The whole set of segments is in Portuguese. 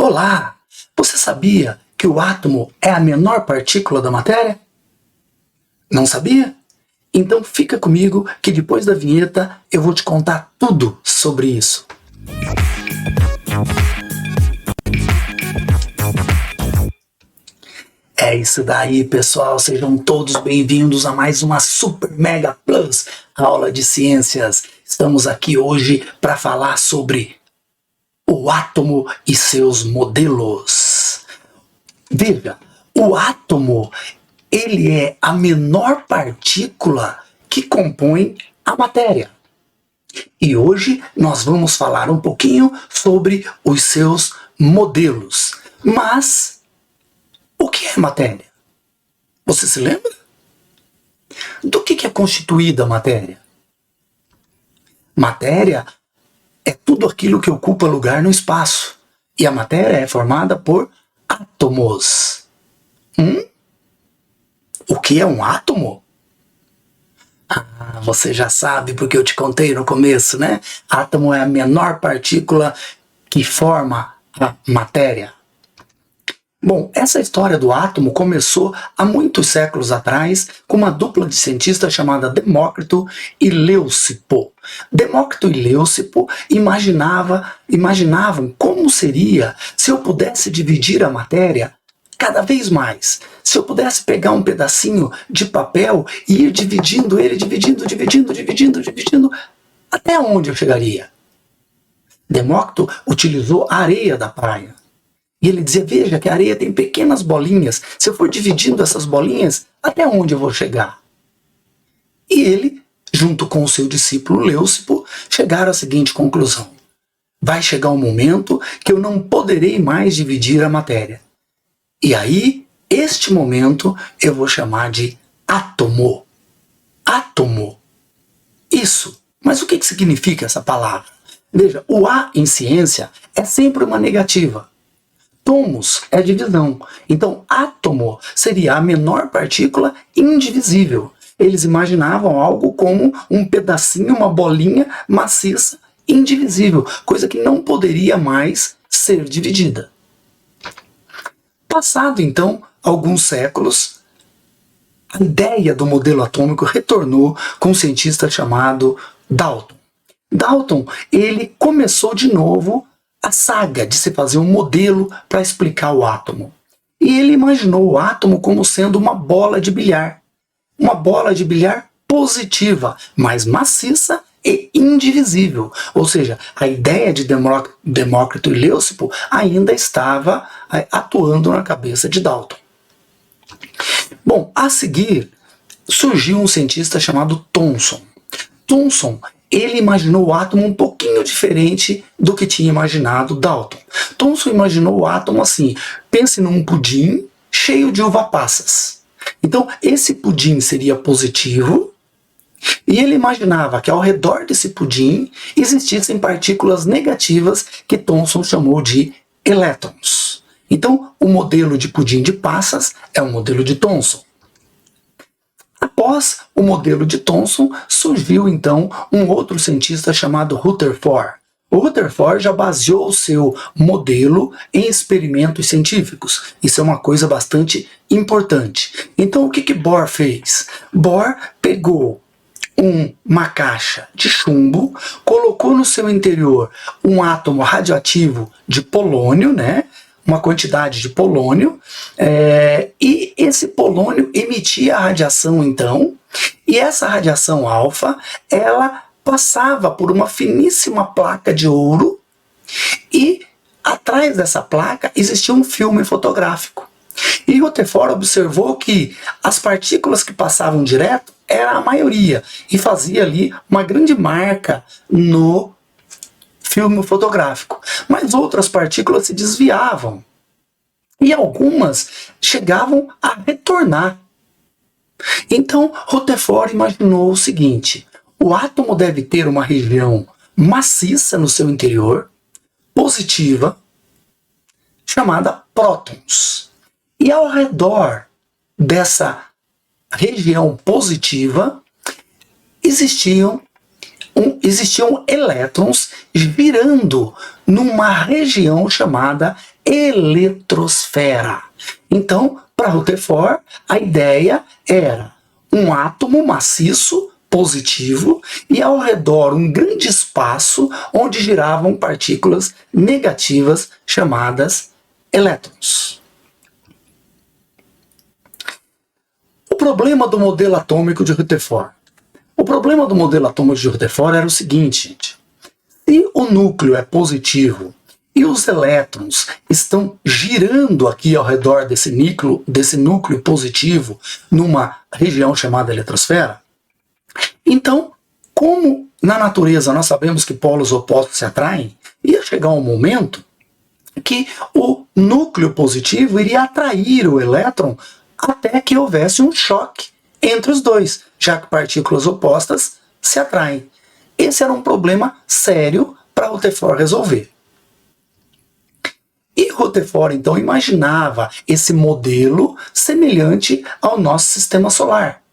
Olá! Você sabia que o átomo é a menor partícula da matéria? Não sabia? Então fica comigo que depois da vinheta eu vou te contar tudo sobre isso. É isso daí, pessoal. Sejam todos bem-vindos a mais uma Super Mega Plus aula de ciências. Estamos aqui hoje para falar sobre o átomo e seus modelos. Veja, o átomo, ele é a menor partícula que compõe a matéria. E hoje nós vamos falar um pouquinho sobre os seus modelos. Mas o que é matéria? Você se lembra? Do que é constituída a matéria? Matéria é tudo aquilo que ocupa lugar no espaço. E a matéria é formada por átomos. O que é um átomo? Você já sabe porque eu te contei no começo, né? Átomo é a menor partícula que forma a matéria. Bom, essa história do átomo começou há muitos séculos atrás com uma dupla de cientistas chamada Demócrito e Leucipo. Demócrito e Leucipo imaginavam como seria se eu pudesse dividir a matéria cada vez mais. Se eu pudesse pegar um pedacinho de papel e ir dividindo ele, dividindo, até onde eu chegaria? Demócrito utilizou a areia da praia. E ele dizia, veja que a areia tem pequenas bolinhas. Se eu for dividindo essas bolinhas, até onde eu vou chegar? E ele, junto com o seu discípulo Leucipo, chegaram à seguinte conclusão. Vai chegar um momento que eu não poderei mais dividir a matéria. E aí, este momento, eu vou chamar de átomo. Átomo. Isso. Mas o que significa essa palavra? Veja, o A em ciência é sempre uma negativa. Tomos é divisão. Então, átomo seria a menor partícula indivisível. Eles imaginavam algo como um pedacinho, uma bolinha maciça, indivisível, coisa que não poderia mais ser dividida. Passado, então, alguns séculos, a ideia do modelo atômico retornou com um cientista chamado Dalton. Dalton, ele começou de novo a saga de se fazer um modelo para explicar o átomo. E ele imaginou o átomo como sendo uma bola de bilhar. Uma bola de bilhar positiva, mas maciça e indivisível. Ou seja, a ideia de Demócrito e Leucipo ainda estava atuando na cabeça de Dalton. Bom, a seguir surgiu um cientista chamado Thomson. Thomson, ele imaginou o átomo um pouquinho diferente do que tinha imaginado Dalton. Thomson imaginou o átomo assim, pense num pudim cheio de uva-passas. Então, esse pudim seria positivo, e ele imaginava que ao redor desse pudim existissem partículas negativas que Thomson chamou de elétrons. Então, o modelo de pudim de passas é o modelo de Thomson. Após o modelo de Thomson, surgiu então um outro cientista chamado Rutherford. O Rutherford já baseou o seu modelo em experimentos científicos. Isso é uma coisa bastante importante. Então, o que Bohr fez? Bohr pegou uma caixa de chumbo, colocou no seu interior um átomo radioativo de polônio, né? Uma quantidade de polônio, e esse polônio emitia a radiação, então, e essa radiação alfa, ela passava por uma finíssima placa de ouro, e atrás dessa placa existia um filme fotográfico. E Rutherford observou que as partículas que passavam direto era a maioria, e fazia ali uma grande marca no filme fotográfico. Mas outras partículas se desviavam. E algumas chegavam a retornar. Então, Rutherford imaginou o seguinte: o átomo deve ter uma região maciça no seu interior, positiva, chamada prótons. E ao redor dessa região positiva existiam existiam elétrons girando numa região chamada eletrosfera. Então, para Rutherford, a ideia era um átomo maciço positivo e ao redor um grande espaço onde giravam partículas negativas chamadas elétrons. O problema do modelo atômico de Rutherford. O problema do modelo atômico de Rutherford era o seguinte, gente. Se o núcleo é positivo e os elétrons estão girando aqui ao redor desse núcleo positivo numa região chamada eletrosfera, então, como na natureza nós sabemos que polos opostos se atraem, ia chegar um momento que o núcleo positivo iria atrair o elétron até que houvesse um choque entre os dois, já que partículas opostas se atraem. Esse era um problema sério para Rutherford resolver. E Rutherford, então, imaginava esse modelo semelhante ao nosso sistema solar.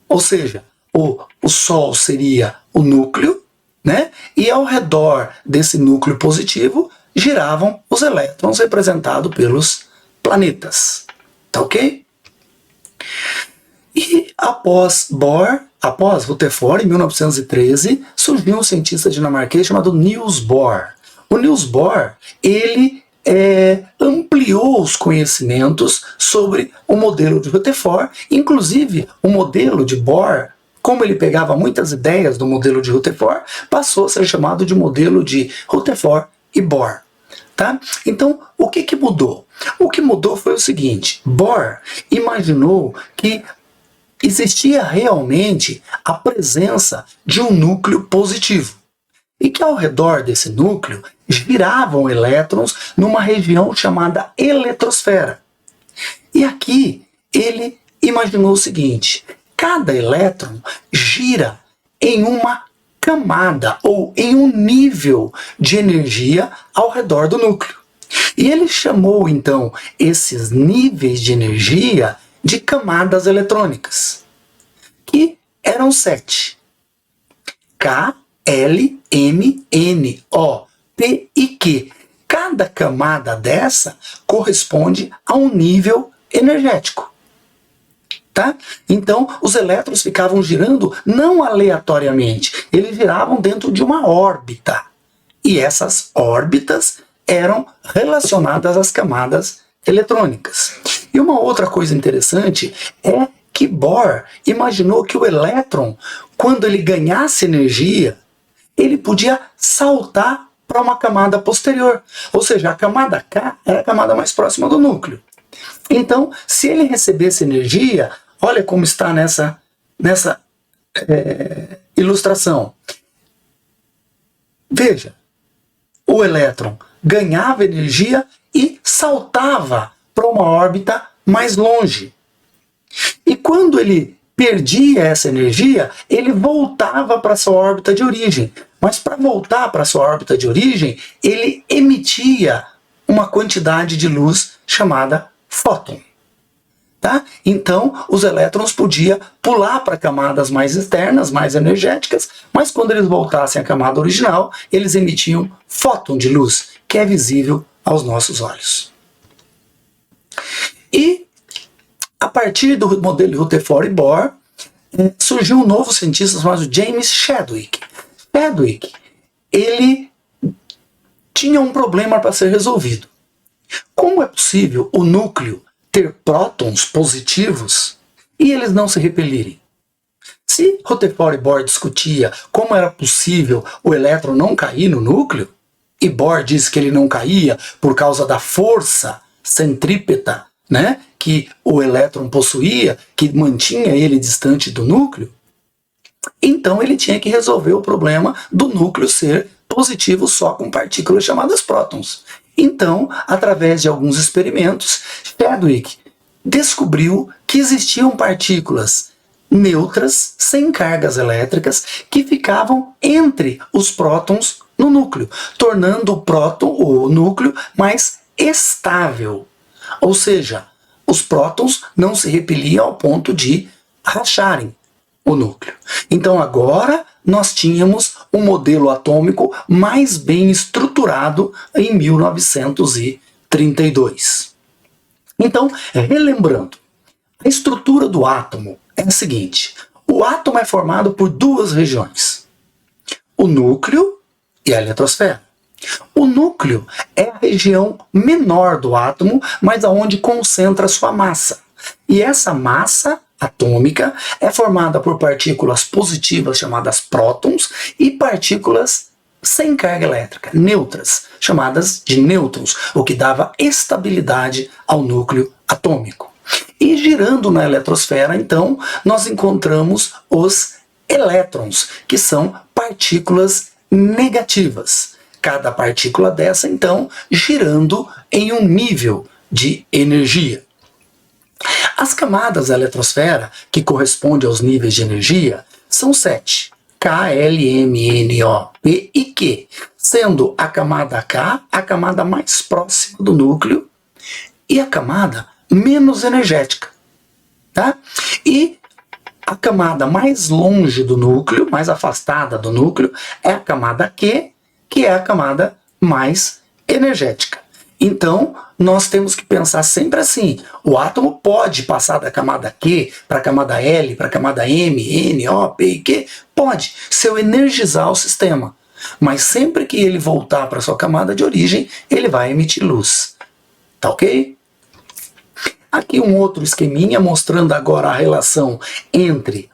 Ou seja, o Sol seria o núcleo, né? E ao redor desse núcleo positivo giravam os elétrons representados pelos planetas. Tá ok? E após Rutherford, em 1913, surgiu um cientista dinamarquês chamado Niels Bohr. O Niels Bohr, ele ampliou os conhecimentos sobre o modelo de Rutherford, inclusive o modelo de Bohr, como ele pegava muitas ideias do modelo de Rutherford, passou a ser chamado de modelo de Rutherford e Bohr. Tá? Então, o que mudou? O que mudou foi o seguinte: Bohr imaginou que existia realmente a presença de um núcleo positivo e que ao redor desse núcleo giravam elétrons numa região chamada eletrosfera. E aqui ele imaginou o seguinte: cada elétron gira em uma camada ou em um nível de energia ao redor do núcleo. E ele chamou então esses níveis de energia de camadas eletrônicas, que eram 7. K, L, M, N, O, P e Q. Cada camada dessa corresponde a um nível energético. Tá? Então, os elétrons ficavam girando não aleatoriamente, eles giravam dentro de uma órbita. E essas órbitas eram relacionadas às camadas eletrônicas. E uma outra coisa interessante é que Bohr imaginou que o elétron, quando ele ganhasse energia, ele podia saltar para uma camada posterior. Ou seja, a camada K era a camada mais próxima do núcleo. Então, se ele recebesse energia, olha como está nessa ilustração. Veja, o elétron ganhava energia e saltava para uma órbita mais longe. E quando ele perdia essa energia, ele voltava para sua órbita de origem. Mas para voltar para sua órbita de origem, ele emitia uma quantidade de luz chamada fóton. Tá? Então, os elétrons podiam pular para camadas mais externas, mais energéticas, mas quando eles voltassem à camada original, eles emitiam fóton de luz, que é visível aos nossos olhos. E, a partir do modelo de Rutherford e Bohr, surgiu um novo cientista chamado James Chadwick. Chadwick, ele tinha um problema para ser resolvido. Como é possível o núcleo ter prótons positivos e eles não se repelirem? Se Rutherford e Bohr discutia como era possível o elétron não cair no núcleo, e Bohr disse que ele não caía por causa da força centrípeta, né, que o elétron possuía, que mantinha ele distante do núcleo, então ele tinha que resolver o problema do núcleo ser positivo só com partículas chamadas prótons. Então, através de alguns experimentos, Chadwick descobriu que existiam partículas neutras, sem cargas elétricas, que ficavam entre os prótons no núcleo, tornando o núcleo mais estável. Ou seja, os prótons não se repeliam ao ponto de racharem o núcleo. Então agora nós tínhamos um modelo atômico mais bem estruturado em 1932. Então, relembrando, a estrutura do átomo é a seguinte: o átomo é formado por duas regiões, o núcleo e a eletrosfera. O núcleo é a região menor do átomo, mas aonde concentra sua massa. E essa massa atômica é formada por partículas positivas, chamadas prótons, e partículas sem carga elétrica, neutras, chamadas de nêutrons, o que dava estabilidade ao núcleo atômico. E girando na eletrosfera, então, nós encontramos os elétrons, que são partículas negativas. Cada partícula dessa, então, girando em um nível de energia. As camadas da eletrosfera, que correspondem aos níveis de energia, são 7. K, L, M, N, O, P e Q, sendo a camada K a camada mais próxima do núcleo e a camada menos energética. Tá? E a camada mais longe do núcleo, mais afastada do núcleo, é a camada Q, que é a camada mais energética. Então, nós temos que pensar sempre assim: o átomo pode passar da camada Q para a camada L, para a camada M, N, O, P e Q? Pode, se eu energizar o sistema. Mas sempre que ele voltar para sua camada de origem, ele vai emitir luz. Tá ok? Aqui um outro esqueminha mostrando agora a relação entre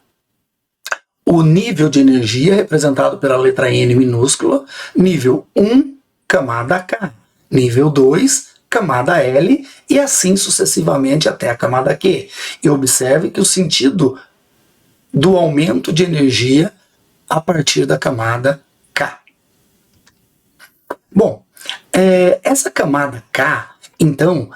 o nível de energia, representado pela letra N minúscula, nível 1, camada K, nível 2, camada L, e assim sucessivamente até a camada Q. E observe que o sentido do aumento de energia a partir da camada K. Bom, essa camada K, então,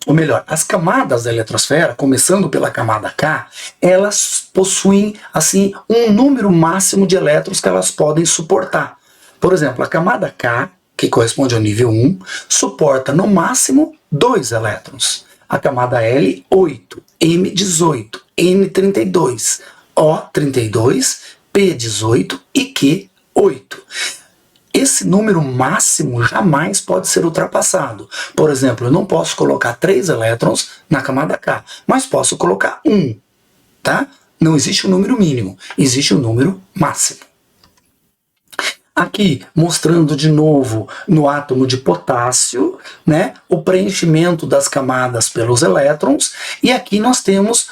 ou melhor, as camadas da eletrosfera, começando pela camada K, elas possuem assim um número máximo de elétrons que elas podem suportar. Por exemplo, a camada K, que corresponde ao nível 1, suporta no máximo 2 elétrons. A camada L, 8, M, 18, N, 32, O, 32, P, 18 e Q, 8. Esse número máximo jamais pode ser ultrapassado. Por exemplo, eu não posso colocar 3 elétrons na camada K, mas posso colocar 1. Tá? Não existe um número mínimo, existe um número máximo. Aqui, mostrando de novo no átomo de potássio, né, o preenchimento das camadas pelos elétrons, e aqui nós temos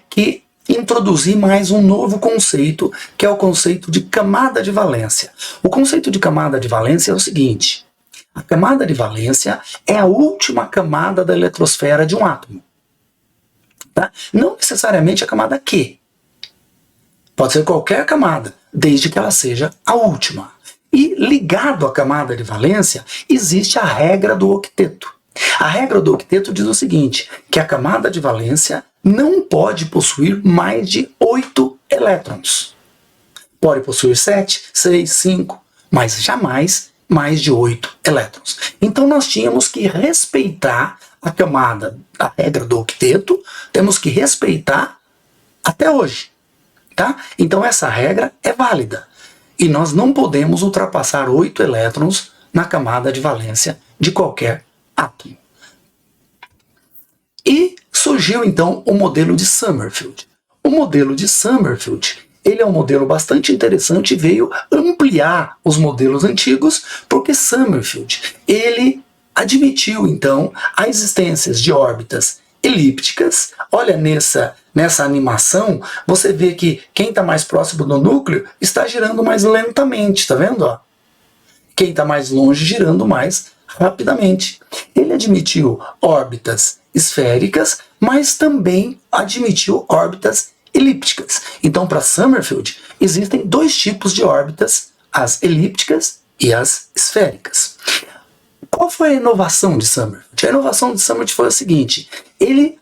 que introduzir mais um novo conceito, que é o conceito de camada de valência. O conceito de camada de valência é o seguinte: a camada de valência é a última camada da eletrosfera de um átomo. Tá? Não necessariamente a camada Q. Pode ser qualquer camada, desde que ela seja a última. E ligado à camada de valência, existe a regra do octeto. A regra do octeto diz o seguinte, que a camada de valência não pode possuir mais de 8 elétrons. Pode possuir 7, 6, 5, mas jamais mais de 8 elétrons. Então nós tínhamos que respeitar a camada, a regra do octeto, temos que respeitar até hoje. Tá? Então essa regra é válida. E nós não podemos ultrapassar 8 elétrons na camada de valência de qualquer átomo. E surgiu então o modelo de Sommerfeld. O modelo de Sommerfeld, ele é um modelo bastante interessante e veio ampliar os modelos antigos, porque Sommerfeld, ele admitiu então a existência de órbitas elípticas. Olha nessa animação, você vê que quem está mais próximo do núcleo está girando mais lentamente, tá vendo? Ó? Quem está mais longe girando mais rapidamente. Ele admitiu órbitas esféricas, mas também admitiu órbitas elípticas. Então, para Sommerfeld, existem 2 tipos de órbitas, as elípticas e as esféricas. Qual foi a inovação de Sommerfeld? A inovação de Sommerfeld foi a seguinte: ele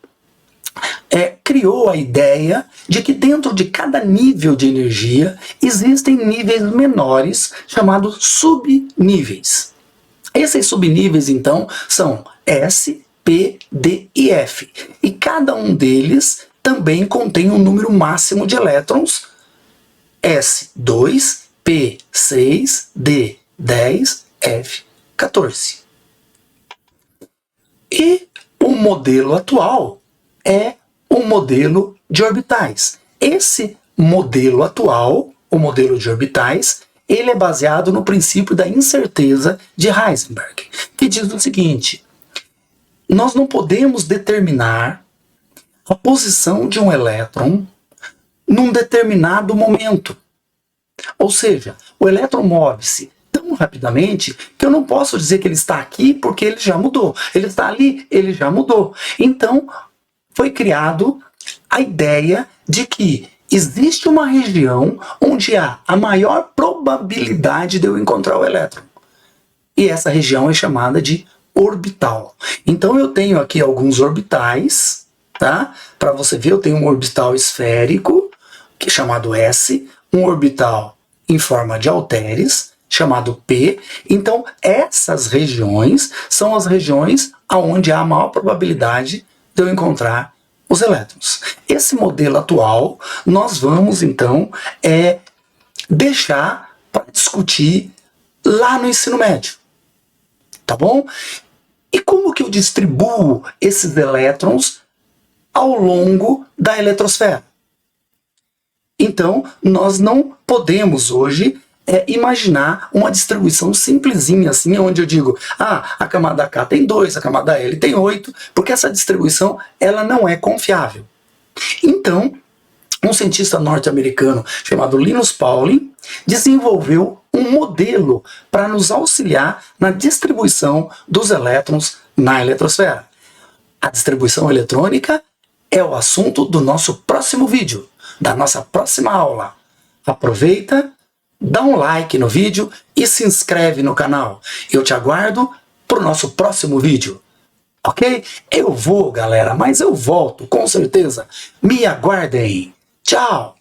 criou a ideia de que dentro de cada nível de energia existem níveis menores chamados subníveis. Esses subníveis, então, são S, P, D e F. E cada um deles também contém um número máximo de elétrons S2, P6, D10, F14. E o modelo atual é um modelo de orbitais. Esse modelo atual, o modelo de orbitais, ele é baseado no princípio da incerteza de Heisenberg, que diz o seguinte: nós não podemos determinar a posição de um elétron num determinado momento. Ou seja, o elétron move-se tão rapidamente que eu não posso dizer que ele está aqui porque ele já mudou. Ele está ali, ele já mudou. Então, foi criado a ideia de que existe uma região onde há a maior probabilidade de eu encontrar o elétron. E essa região é chamada de orbital. Então eu tenho aqui alguns orbitais, tá? Para você ver, eu tenho um orbital esférico, que é chamado S, um orbital em forma de halteres, chamado P. Então essas regiões são as regiões onde há a maior probabilidade de eu encontrar os elétrons. Esse modelo atual nós vamos então deixar para discutir lá no ensino médio, tá bom? E como que eu distribuo esses elétrons ao longo da eletrosfera? Então, nós não podemos hoje imaginar uma distribuição simplesinha assim, onde eu digo, a camada K tem 2, a camada L tem 8, porque essa distribuição ela não é confiável. Então, um cientista norte-americano chamado Linus Pauling desenvolveu um modelo para nos auxiliar na distribuição dos elétrons na eletrosfera. A distribuição eletrônica é o assunto do nosso próximo vídeo, da nossa próxima aula. Aproveita, dá um like no vídeo e se inscreve no canal. Eu te aguardo para o nosso próximo vídeo. Ok? Eu vou, galera, mas eu volto, com certeza. Me aguardem. Tchau!